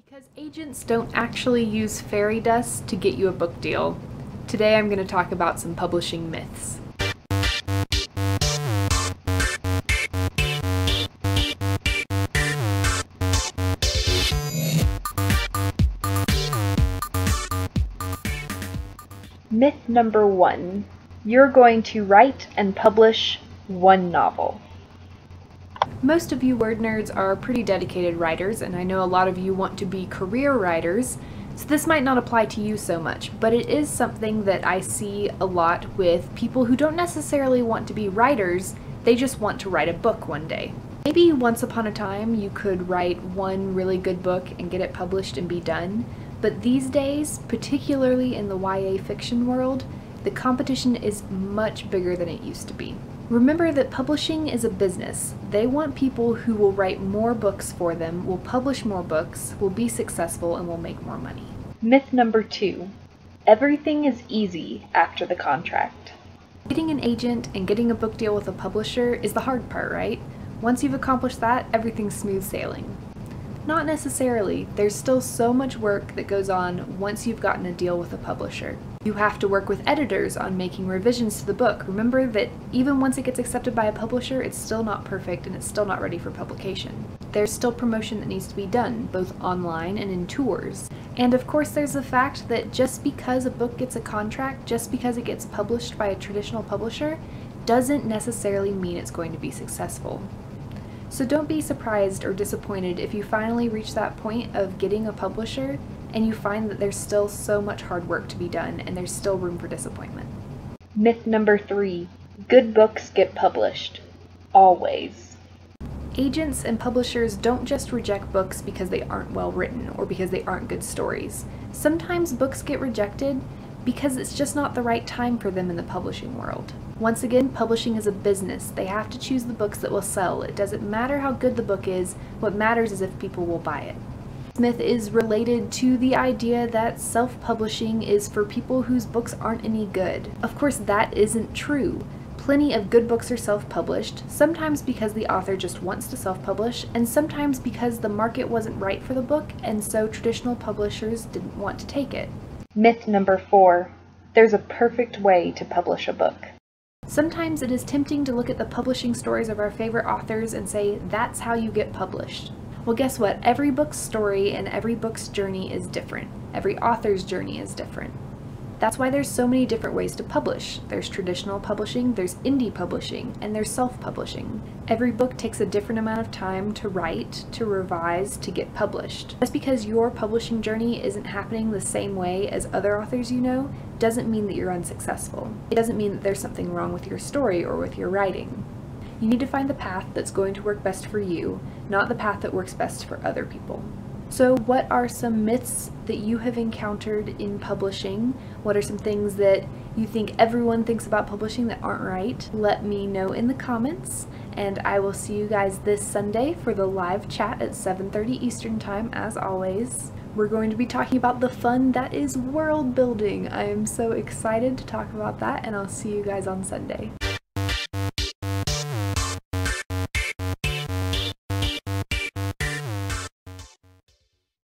Because agents don't actually use fairy dust to get you a book deal, today I'm going to talk about some publishing myths. Myth number 1. You're going to write and publish one novel. Most of you word nerds are pretty dedicated writers, and I know a lot of you want to be career writers, so this might not apply to you so much, but it is something that I see a lot with people who don't necessarily want to be writers, they just want to write a book one day. Maybe once upon a time you could write one really good book and get it published and be done, but these days, particularly in the YA fiction world, the competition is much bigger than it used to be. Remember that publishing is a business. They want people who will write more books for them, will publish more books, will be successful, and will make more money. Myth number 2. Everything is easy after the contract. Getting an agent and getting a book deal with a publisher is the hard part, right? Once you've accomplished that, everything's smooth sailing. Not necessarily. There's still so much work that goes on once you've gotten a deal with a publisher. You have to work with editors on making revisions to the book. Remember that even once it gets accepted by a publisher, it's still not perfect and it's still not ready for publication. There's still promotion that needs to be done, both online and in tours. And of course there's the fact that just because a book gets a contract, just because it gets published by a traditional publisher, doesn't necessarily mean it's going to be successful. So don't be surprised or disappointed if you finally reach that point of getting a publisher and you find that there's still so much hard work to be done and there's still room for disappointment. Myth number 3. Good books get published. Always. Agents and publishers don't just reject books because they aren't well written or because they aren't good stories. Sometimes books get rejected because it's just not the right time for them in the publishing world. Once again, publishing is a business. They have to choose the books that will sell. It doesn't matter how good the book is, what matters is if people will buy it. This myth is related to the idea that self-publishing is for people whose books aren't any good. Of course, that isn't true. Plenty of good books are self-published, sometimes because the author just wants to self-publish, and sometimes because the market wasn't right for the book, and so traditional publishers didn't want to take it. Myth number 4. There's a perfect way to publish a book. Sometimes it is tempting to look at the publishing stories of our favorite authors and say, that's how you get published. Well, guess what? Every book's story and every book's journey is different. Every author's journey is different. That's why there's so many different ways to publish. There's traditional publishing, there's indie publishing, and there's self-publishing. Every book takes a different amount of time to write, to revise, to get published. Just because your publishing journey isn't happening the same way as other authors you know, doesn't mean that you're unsuccessful. It doesn't mean that there's something wrong with your story or with your writing. You need to find the path that's going to work best for you, not the path that works best for other people. So what are some myths that you have encountered in publishing? What are some things that you think everyone thinks about publishing that aren't right? Let me know in the comments, and I will see you guys this Sunday for the live chat at 7:30 Eastern Time, as always. We're going to be talking about the fun that is world building. I am so excited to talk about that, and I'll see you guys on Sunday.